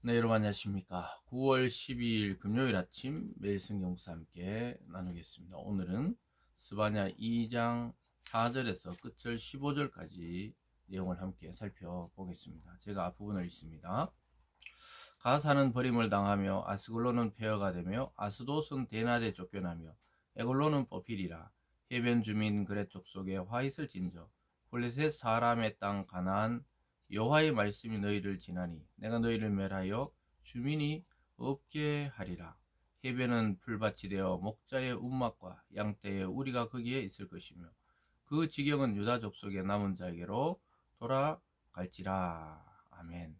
네, 여러분 안녕하십니까. 9월 12일 금요일 아침 매일 성경사 함께 나누겠습니다. 오늘은 스바냐 2장 4절에서 끝절 15절까지 내용을 함께 살펴보겠습니다. 제가 앞부분을 읽습니다. 가사는 버림을 당하며 아스글론은 폐허가 되며 아스돗은 데나데 쫓겨나며 에글론은 뽑히리라. 해변 주민 그렛 족속에 화 있을 진저 블레셋 사람의 땅 가나안 여호와의 말씀이 너희를 지나니 내가 너희를 멸하여 주민이 없게 하리라. 해변은 풀밭이 되어 목자의 운막과 양떼의 우리가 거기에 있을 것이며 그 지경은 유다 족속의 남은 자에게로 돌아갈지라. 아멘.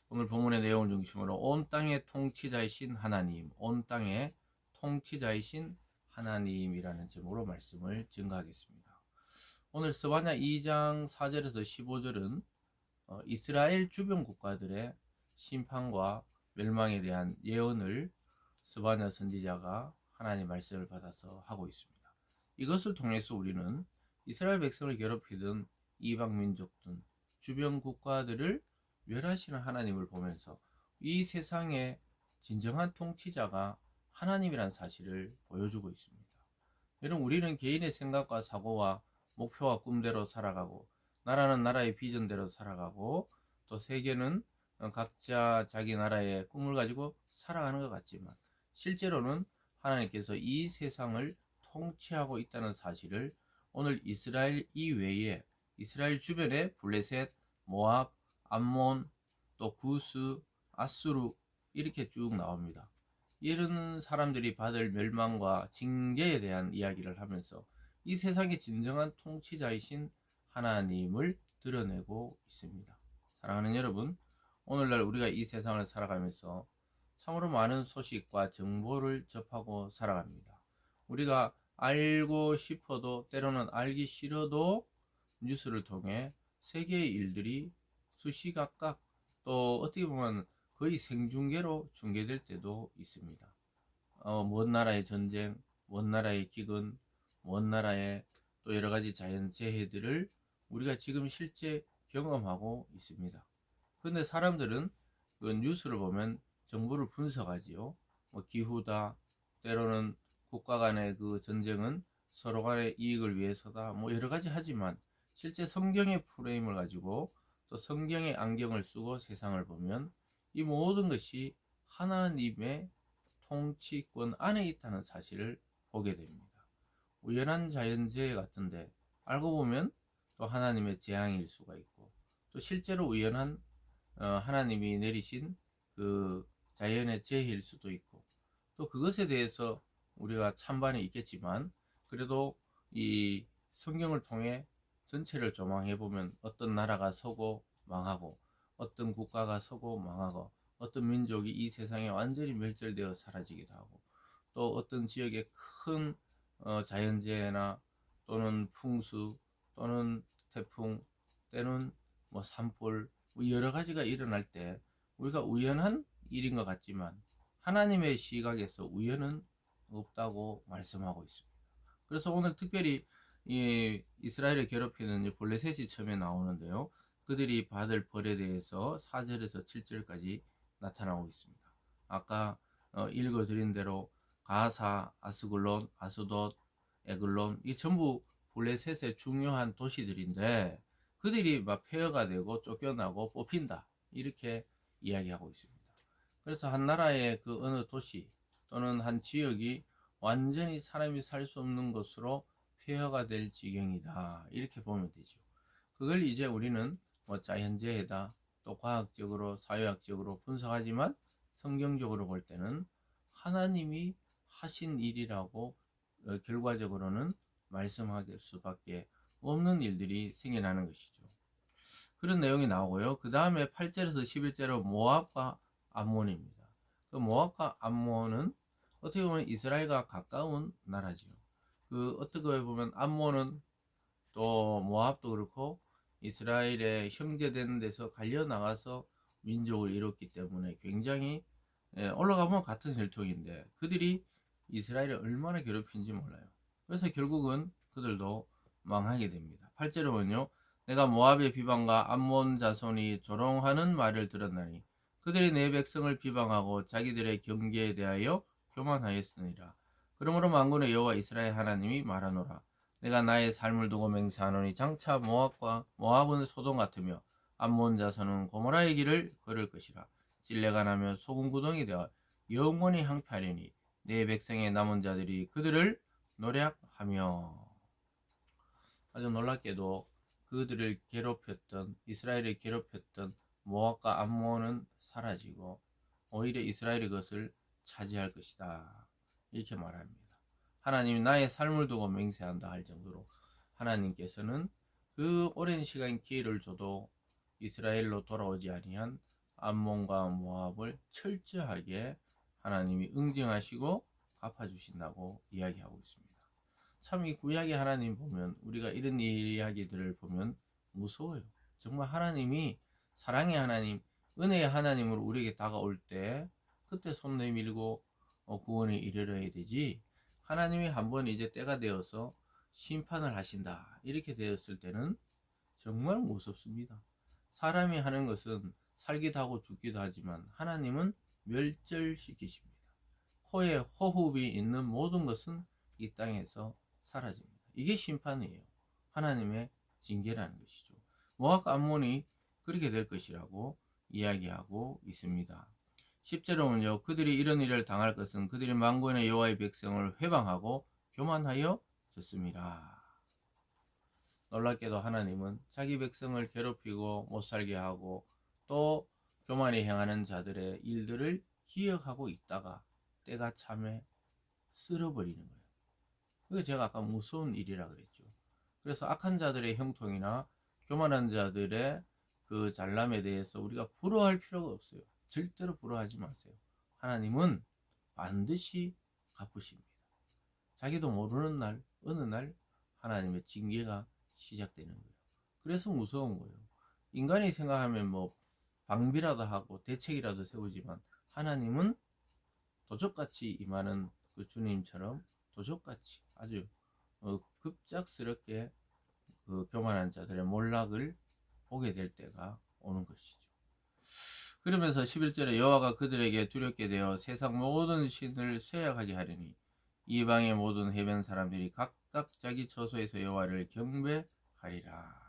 오늘 본문의 내용을 중심으로 온 땅의 통치자이신 하나님, 온 땅의 통치자이신 하나님이라는 제목으로 말씀을 증거하겠습니다. 오늘 스바냐 2장 4절에서 15절은 이스라엘 주변 국가들의 심판과 멸망에 대한 예언을 스바냐 선지자가 하나님의 말씀을 받아서 하고 있습니다. 이것을 통해서 우리는 이스라엘 백성을 괴롭히던 이방 민족들, 주변 국가들을 멸하시는 하나님을 보면서 이 세상의 진정한 통치자가 하나님이라는 사실을 보여주고 있습니다. 여러분, 우리는 개인의 생각과 사고와 목표와 꿈대로 살아가고, 나라는 나라의 비전대로 살아가고, 또 세계는 각자 자기 나라의 꿈을 가지고 살아가는 것 같지만 실제로는 하나님께서 이 세상을 통치하고 있다는 사실을 오늘 이스라엘 이외에 이스라엘 주변에 블레셋, 모압, 암몬, 또 구스, 아수르 이렇게 쭉 나옵니다. 이런 사람들이 받을 멸망과 징계에 대한 이야기를 하면서 이 세상의 진정한 통치자이신 하나님을 드러내고 있습니다. 사랑하는 여러분, 오늘날 우리가 이 세상을 살아가면서 참으로 많은 소식과 정보를 접하고 살아갑니다. 우리가 알고 싶어도 때로는 알기 싫어도 뉴스를 통해 세계의 일들이 수시각각 또 어떻게 보면 거의 생중계로 중계될 때도 있습니다. 먼 나라의 전쟁, 먼 나라의 기근, 먼 나라의 또 여러 가지 자연재해들을 우리가 지금 실제 경험하고 있습니다. 그런데 사람들은 그 뉴스를 보면 정보를 분석하지요. 기후다, 때로는 국가 간의 그 전쟁은 서로 간의 이익을 위해서다, 여러 가지 하지만 실제 성경의 프레임을 가지고 또 성경의 안경을 쓰고 세상을 보면 이 모든 것이 하나님의 통치권 안에 있다는 사실을 보게 됩니다. 우연한 자연재해 같은데 알고 보면 또 하나님의 재앙일 수가 있고, 또 실제로 우연한 하나님이 내리신 그 자연의 재해일 수도 있고, 또 그것에 대해서 우리가 찬반이 있겠지만 그래도 이 성경을 통해 전체를 조망해 보면 어떤 나라가 서고 망하고, 어떤 국가가 서고 망하고, 어떤 민족이 이 세상에 완전히 멸절되어 사라지기도 하고, 또 어떤 지역에 큰 자연재해나 또는 풍수 또는 태풍 때는 산불 여러 가지가 일어날 때 우리가 우연한 일인 것 같지만 하나님의 시각에서 우연은 없다고 말씀하고 있습니다. 그래서 오늘 특별히 이 이스라엘을 괴롭히는 블레셋이 처음에 나오는데요. 그들이 받을 벌에 대해서 4절에서 7절까지 나타나고 있습니다. 아까 읽어드린 대로 가사, 아스글론, 아스돗, 에글론 이 전부 블레셋의 중요한 도시들인데 그들이 막 폐허가 되고 쫓겨나고 뽑힌다 이렇게 이야기하고 있습니다. 그래서 한 나라의 그 어느 도시 또는 한 지역이 완전히 사람이 살 수 없는 것으로 폐허가 될 지경이다 이렇게 보면 되죠. 그걸 이제 우리는 자연재해다 또 과학적으로 사회학적으로 분석하지만 성경적으로 볼 때는 하나님이 하신 일이라고 결과적으로는 말씀할 수밖에 없는 일들이 생겨나는 것이죠. 그런 내용이 나오고요. 그 다음에 8절에서 11절은 모압과 암몬입니다. 그 모압과 암몬은 어떻게 보면 이스라엘과 가까운 나라지요. 그 어떻게 보면 암몬은 또 모압도 그렇고 이스라엘의 형제되는 데서 갈려 나가서 민족을 이뤘기 때문에 굉장히 올라가면 같은 혈통인데 그들이 이스라엘을 얼마나 괴롭힌지 몰라요. 그래서 결국은 그들도 망하게 됩니다. 8절에 보면요. 내가 모압의 비방과 암몬 자손이 조롱하는 말을 들었나니 그들이 내 백성을 비방하고 자기들의 경계에 대하여 교만하였으니라. 그러므로 만군의 여호와 이스라엘 하나님이 말하노라. 내가 나의 삶을 두고 맹세하노니 장차 모압은 소돔 같으며 암몬 자손은 고모라의 길을 걸을 것이라. 찔레가 나며 소금 구덩이 되어 영원히 항폐하리니 내 백성의 남은 자들이 그들을 노략하며. 아주 놀랍게도 그들을 괴롭혔던, 이스라엘을 괴롭혔던 모압과 암몬은 사라지고 오히려 이스라엘이 그것을 차지할 것이다, 이렇게 말합니다. 하나님이 나의 삶을 두고 맹세한다 할 정도로 하나님께서는 그 오랜 시간 기회를 줘도 이스라엘로 돌아오지 아니한 암몬과 모압을 철저하게 하나님이 응징하시고 갚아주신다고 이야기하고 있습니다. 참 이 구약의 하나님 보면, 우리가 이런 이야기들을 보면 무서워요. 정말 하나님이 사랑의 하나님, 은혜의 하나님으로 우리에게 다가올 때 그때 손 내밀고 구원에 이르러야 되지, 하나님이 한번 이제 때가 되어서 심판을 하신다 이렇게 되었을 때는 정말 무섭습니다. 사람이 하는 것은 살기도 하고 죽기도 하지만 하나님은 멸절시키십니다. 코에 호흡이 있는 모든 것은 이 땅에서 사라집니다. 이게 심판이에요. 하나님의 징계라는 것이죠. 모압과 암몬이 그렇게 될 것이라고 이야기하고 있습니다. 10절에 보면요, 그들이 이런 일을 당할 것은 그들이 만군의 여호와의 백성을 회방하고 교만하여 졌습니다. 놀랍게도 하나님은 자기 백성을 괴롭히고 못살게 하고 또 교만히 행하는 자들의 일들을 기억하고 있다가 때가 참에 쓸어버리는 거예요. 그게 제가 아까 무서운 일이라 그랬죠. 그래서 악한 자들의 형통이나 교만한 자들의 그 잘남에 대해서 우리가 부러워할 필요가 없어요. 절대로 부러워하지 마세요. 하나님은 반드시 갚으십니다. 자기도 모르는 날, 어느 날 하나님의 징계가 시작되는 거예요. 그래서 무서운 거예요. 인간이 생각하면 뭐 방비라도 하고 대책이라도 세우지만 하나님은 도적같이 임하는 그 주님처럼 도적같이 아주 급작스럽게 그 교만한 자들의 몰락을 보게 될 때가 오는 것이죠. 그러면서 11절에 여호와가 그들에게 두렵게 되어 세상 모든 신을 쇠약하게 하리니 이방의 모든 해변 사람들이 각각 자기 처소에서 여호와를 경배하리라.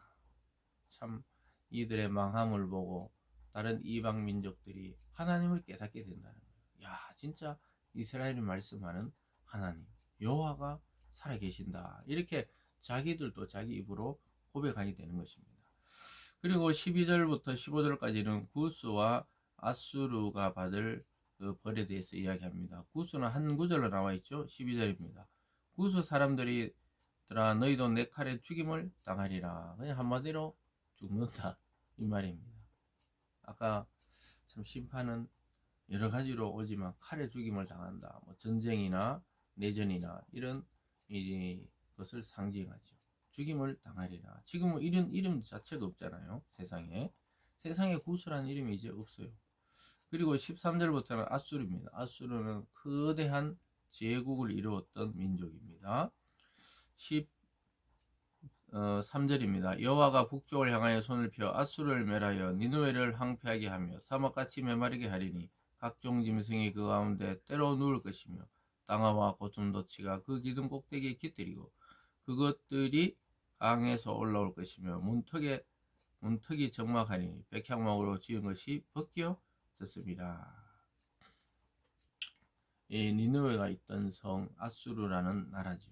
참 이들의 망함을 보고 다른 이방 민족들이 하나님을 깨닫게 된다는 거예요. 야, 진짜 이스라엘이 말씀하는 하나님 여호와가 살아계신다, 이렇게 자기들도 자기 입으로 고백하게 되는 것입니다. 그리고 12절부터 15절까지는 구스와 아수르가 받을 그 벌에 대해서 이야기합니다. 구스는 한 구절로 나와 있죠. 12절입니다. 구스 사람들이 너희도 내 칼에 죽임을 당하리라. 그냥 한마디로 죽는다 이 말입니다. 아까 참 심판은 여러 가지로 오지만 칼에 죽임을 당한다, 뭐 전쟁이나 내전이나 이런 것을 상징하죠. 죽임을 당하리라. 지금은 이런 이름 자체가 없잖아요. 세상에 구스라는 이름이 이제 없어요. 그리고 13절부터는 아수르입니다. 아수르는 거대한 제국을 이루었던 민족입니다. 13절입니다. 여호와가 북쪽을 향하여 손을 펴 아수르를 멸하여 니느웨를 항폐하게 하며 사막같이 메마르게 하리니 각종 짐승이 그 가운데 때로 누울 것이며 땅아와 고슴도치가 그 기둥 꼭대기에 깃들이고 그것들이 강에서 올라올 것이며 문턱이 적막하니 백향목으로 지은 것이 벗겨졌습니다. 이 니느웨가 있던 성 아수르라는 나라죠.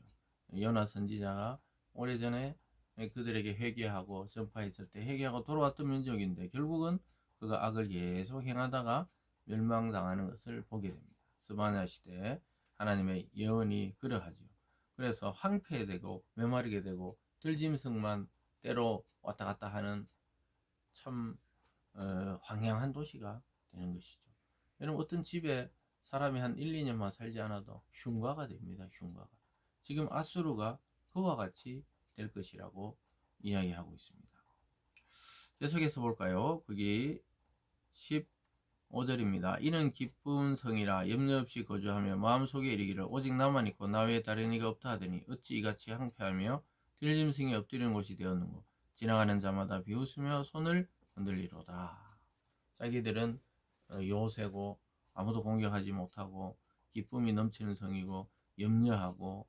요나 선지자가 오래전에 그들에게 회개하고 전파했을 때 회개하고 돌아왔던 민족인데 결국은 그가 악을 계속 행하다가 멸망당하는 것을 보게 됩니다. 스바냐 시대에 하나님의 예언이 그러하죠. 그래서 황폐되고 메마르게 되고 들짐승만 때로 왔다 갔다 하는 참 황량한 도시가 되는 것이죠. 여러분, 어떤 집에 사람이 한 1, 2년만 살지 않아도 흉가가 됩니다. 흉가가. 지금 아수르가 그와 같이 될 것이라고 이야기하고 있습니다. 계속해서 볼까요? 거기 15절입니다. 이는 기쁜 성이라 염려 없이 거주하며 마음속에 이르기를 오직 나만 있고 나 외에 다른 이가 없다 하더니 어찌 이같이 항폐하며 들짐승이 엎드리는 곳이 되었는고 지나가는 자마다 비웃으며 손을 흔들리로다. 자기들은 요새고 아무도 공격하지 못하고 기쁨이 넘치는 성이고 염려하고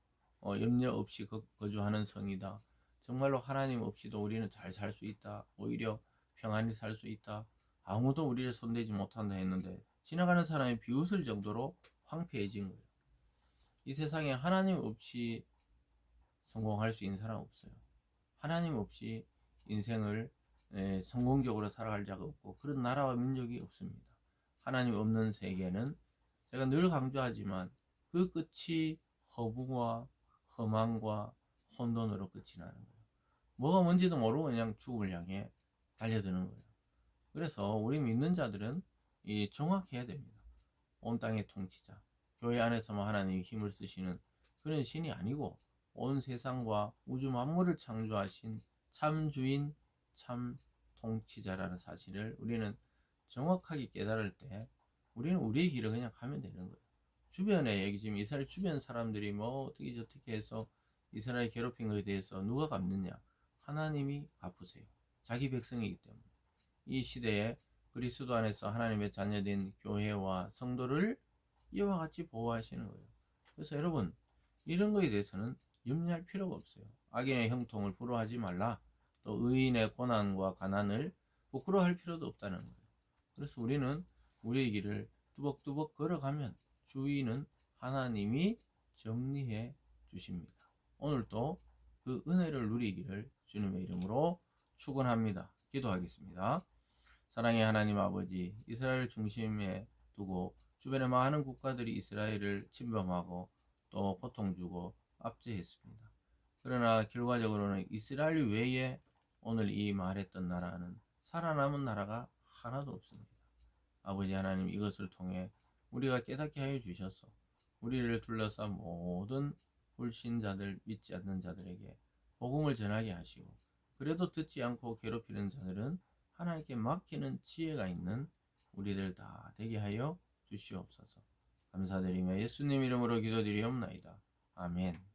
염려 없이 거주하는 성이다. 정말로 하나님 없이도 우리는 잘 살 수 있다. 오히려 평안히 살 수 있다. 아무도 우리를 손대지 못한다 했는데 지나가는 사람이 비웃을 정도로 황폐해진 거예요. 이 세상에 하나님 없이 성공할 수 있는 사람 없어요. 하나님 없이 인생을 성공적으로 살아갈 자가 없고 그런 나라와 민족이 없습니다. 하나님 없는 세계는 제가 늘 강조하지만 그 끝이 허무와 허망과 혼돈으로 끝이 나는 거예요. 뭐가 뭔지도 모르고 그냥 죽음을 향해 달려드는 거예요. 그래서 우리 믿는 자들은 정확해야 됩니다. 온 땅의 통치자, 교회 안에서만 하나님이 힘을 쓰시는 그런 신이 아니고 온 세상과 우주 만물을 창조하신 참 주인, 참 통치자라는 사실을 우리는 정확하게 깨달을 때 우리는 우리의 길을 그냥 가면 되는 거예요. 주변에 여기 지금 이스라엘 주변 사람들이 뭐 어떻게 저떻게 해서 이스라엘 괴롭힌 것에 대해서 누가 갚느냐? 하나님이 갚으세요. 자기 백성이기 때문에. 이 시대에 그리스도 안에서 하나님의 자녀된 교회와 성도를 이와 같이 보호하시는 거예요. 그래서 여러분 이런 거에 대해서는 염려할 필요가 없어요. 악인의 형통을 부러워하지 말라. 또 의인의 고난과 가난을 부끄러워할 필요도 없다는 거예요. 그래서 우리는 우리의 길을 뚜벅뚜벅 걸어가면 주인은 하나님이 정리해 주십니다. 오늘도 그 은혜를 누리기를 주님의 이름으로 축원합니다. 기도하겠습니다. 사랑의 하나님 아버지, 이스라엘 중심에 두고 주변의 많은 국가들이 이스라엘을 침범하고 또 고통 주고 압제했습니다. 그러나 결과적으로는 이스라엘 외에 오늘 이 말했던 나라는 살아남은 나라가 하나도 없습니다. 아버지 하나님, 이것을 통해 우리가 깨닫게 하여 주셔서 우리를 둘러싼 모든 불신자들, 믿지 않는 자들에게 복음을 전하게 하시고, 그래도 듣지 않고 괴롭히는 자들은 하나님께 맡기는 지혜가 있는 우리들 다 되게 하여 주시옵소서. 감사드리며 예수님 이름으로 기도드리옵나이다. 아멘.